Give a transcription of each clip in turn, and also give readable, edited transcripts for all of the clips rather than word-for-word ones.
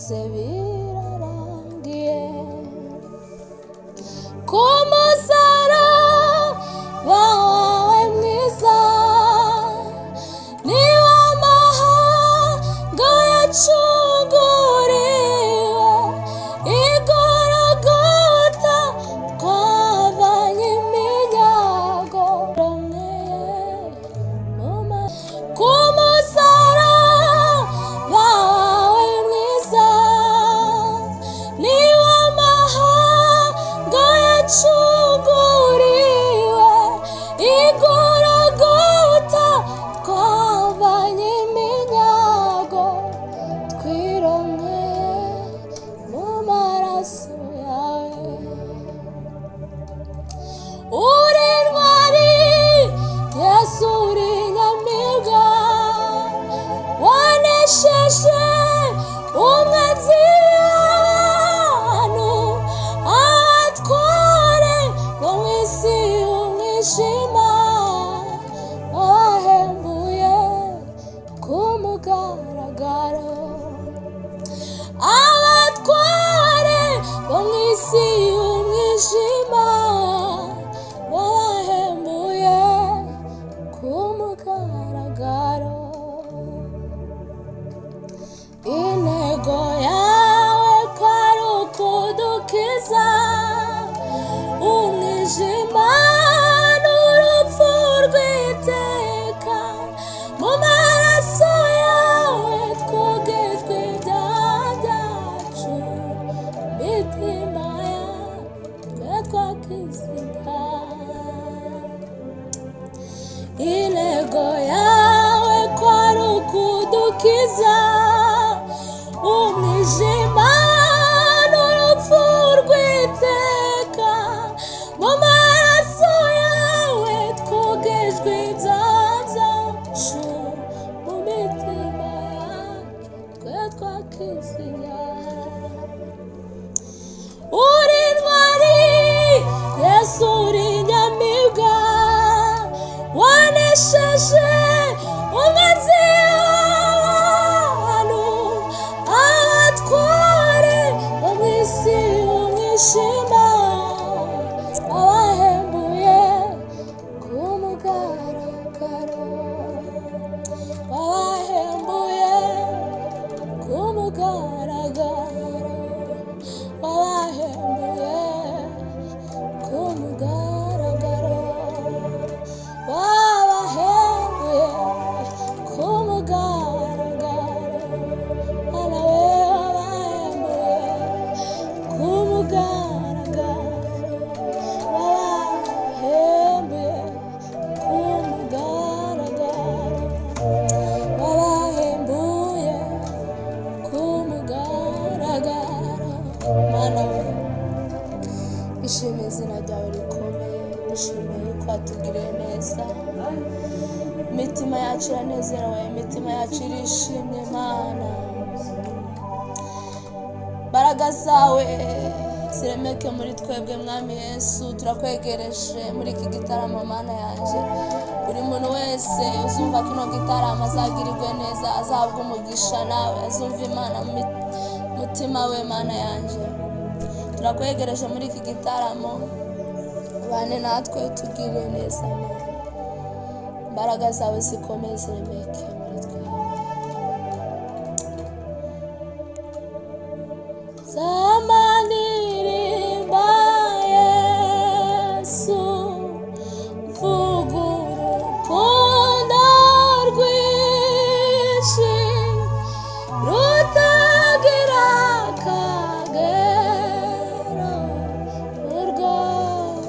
byose birarangiye ku musaraba wawe mwiza, niwo amahanga yacunguriwe, igorogota twavanye iminyago, ku musaraba wawe mwiza, niwo amahanga yacunguriwe, igorogota twavanye iminyago, twironkeye mu maraso yawe. Uri intwari Yesu, uri inyamibwa, wanesheje umwanzi w'abantu, abatware bo mu isi y'umwijima, wahembuye ku mugaragaro. Abatware bo mu isi y'umwijima, wahembuye ku mugaragaro. Intego yawe kwari ukudukiza umwijima n'urupfu rw'iteka, mu maraso yawe twogejwe ibyaha byacu, imitima yawe twakizinga. Intego yawe kwari ukudukiza umwijima n'urupfu rw'iteka, mu maraso yawe twogejwe ibyaha byacu, mu mitima yacu twe twakizinya. Uri intwari Yesu, uri inyamibwa, wanesheje umwanzi w'abantu, abatware bo mu isi y'umwijima, wabahembuye ku mugaragaro, wabahembuye ku mugaragaro, wabahembuye ku mugaragaro, wabahembuye ku mugaragaro, nawe wabahembuye ku mugaragaro, wabahembuye ku mugaragaro, wabahembuye ku mugaragaro. Mana we, ishimwe izina ryawe rikomeye, dushimiye ko watugiriye neza, imitima yacu iranezerewe, imitima yacu irishimye. Mana, imbaraga zawe ziremeke muri twebwe mwami Yesu, turakwegereje muri iki gitaramo. Mana yanjye, buri muntu wese uzumva kino gitaramo azagirirwe neza, azahabwa umugisha, nawe azumva Imana mu mutima we. Mana yanjye, turakwegereje muri iki gitaramo, ubane natwe utugirire neza. Imbaraga zawe zikomeye ziremeke muri twebwe. Zamanirimba Yesu, mvuga urukundo rwinshi rutagira akagero, urwo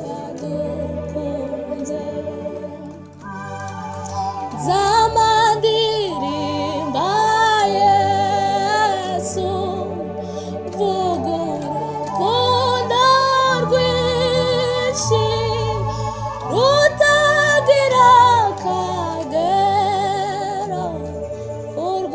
yadukunze. Zamanirimba Yesu, mvuga urukundo rwinshi rutagira akagero, urwo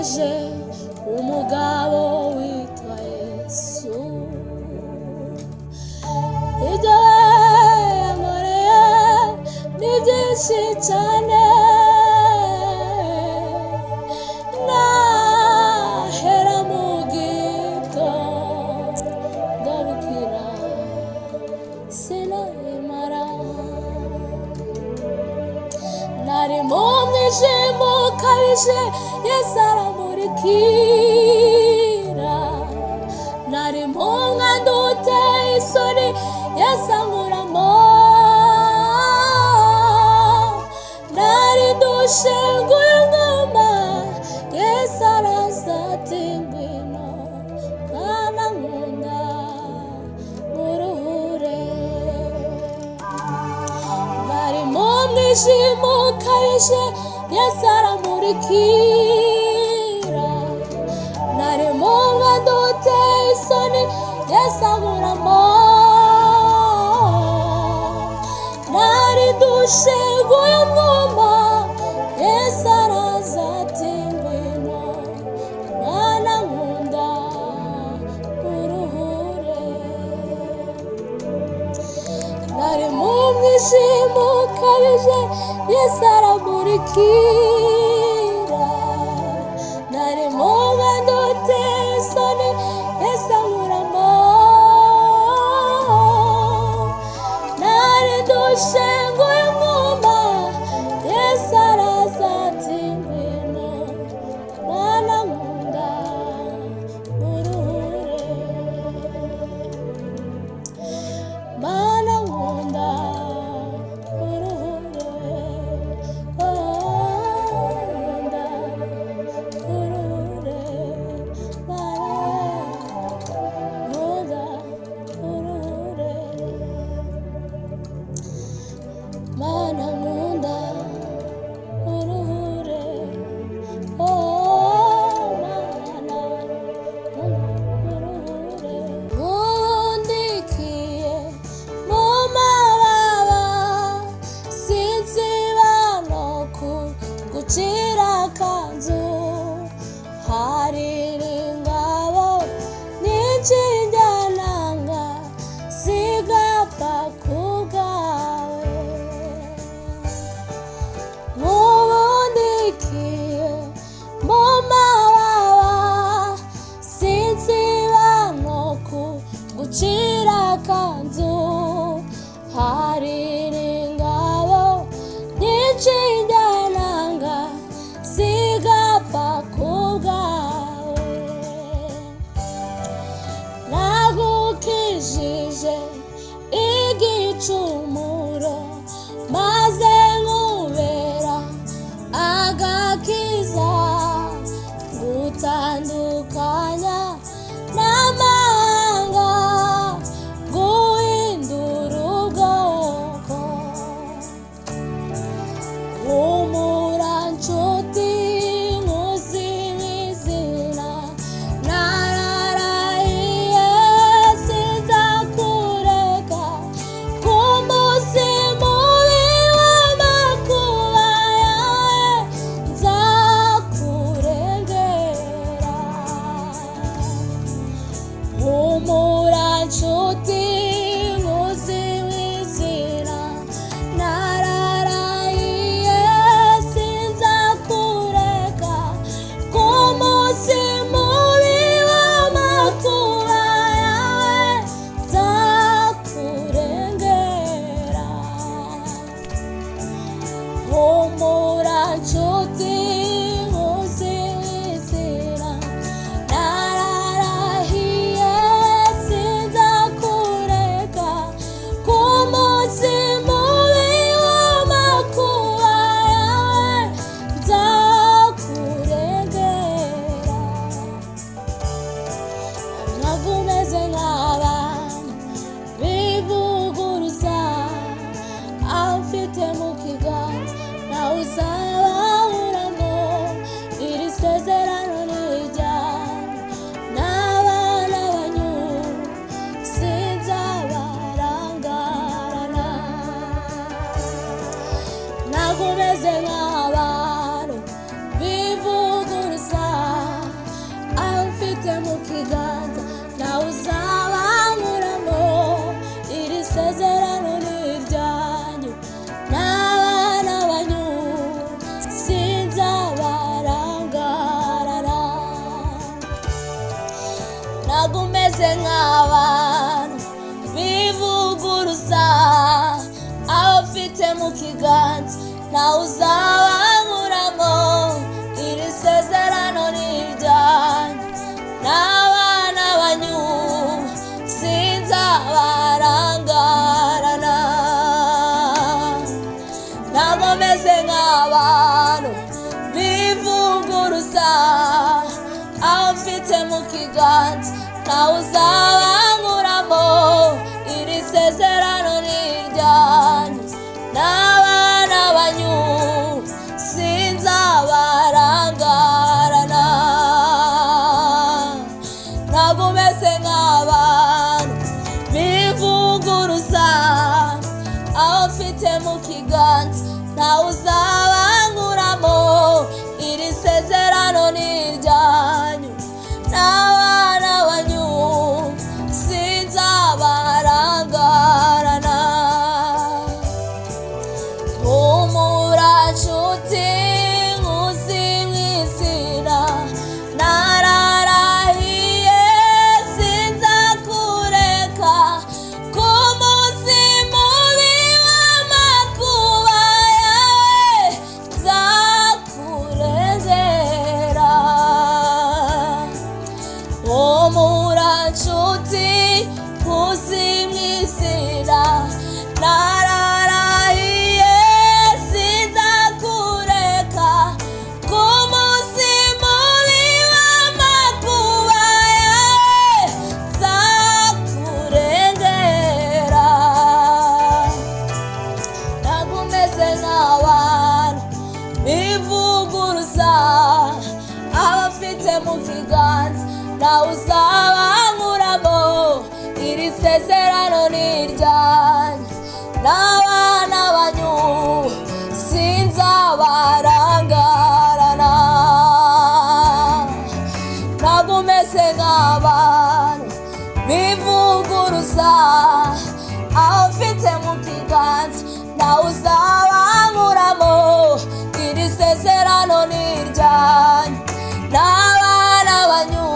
nanejeje umugabo witwa Yesu. Ibyo yankoreye ni byinshi cyane, nahera mu gitondo bukira sinabimara. Nari mu mwijima ukabije, Yesu aramurikira. Nari mu mwanda uteye isoni, Yesu ankuramo. Nari ndushenguye ingoma, Yesu araza ati ngwino mwana nkunda muruhure. Nari mu mwijima ukabije, Yesu aramurikira. Nari mu mwanda uteye isoni, Yesu ankuramo. Nari ndushenguye ingoma, Yesu araza ati ngwino mwana nkunda uruhure. Nari mu mwijima ukabije, Yesu aramurikira. Nari mu mwanda uteye isoni, Yesu ankuramo. Nari ndushenguye ingoma, Yesu araza ati ngwino mwana nkunda muruhure. Mana nkunda uruhure, nkunda uruhure, nkunda uruhure. Mana nkunda uruhure, Mana nkunda uruhure. Nkundikiye mu mababa, sinsiba no kugucira akanzu. Harira ingabo nyinshi njyananga, zigapfa kubwawe. Nkubundikiye mu mababa, sinsiba no kugucira akanzu. Harira ingabo nyinshi njyananga, nk'abantu bivuguruza abafite mu kiganza nawe uzabankuramo iri sezerano ni iryanyu n'abana banyu sinzabarangarana ntabwo meze nk'abantu bivuguruza abafite mu kiganza nawe uzabankuramo iri sezerano ni iryanyu n'abana banyu sinzabarangarana ntabwo meze nk'abantu bivuguruza abafite mu kiganza nawe uzabankuramo iri sezerano ni iryanyu n'abana banyu sinzabarangarana humura nshuti nkuzi mw'izina nararahiye sinzakureka ku munsi mubi w'amakuba yawe nzakurengera humura nshuti nkuzi mw'izina nararahiye sinzakureka ku munsi mubi w'amakuba yawe nzakurengera ntabwo umeze nk'abantu bivuguruza abafite mu kiganza nawe uzabankuramo iri sezerano ni iryanyu n'abana banyu sinzabarangarana ntabwo umeze nk'abantu bivuguruza abafite mu kiganza nawe uzabankuramo iri sezerano ni iryanyu n'abana banyu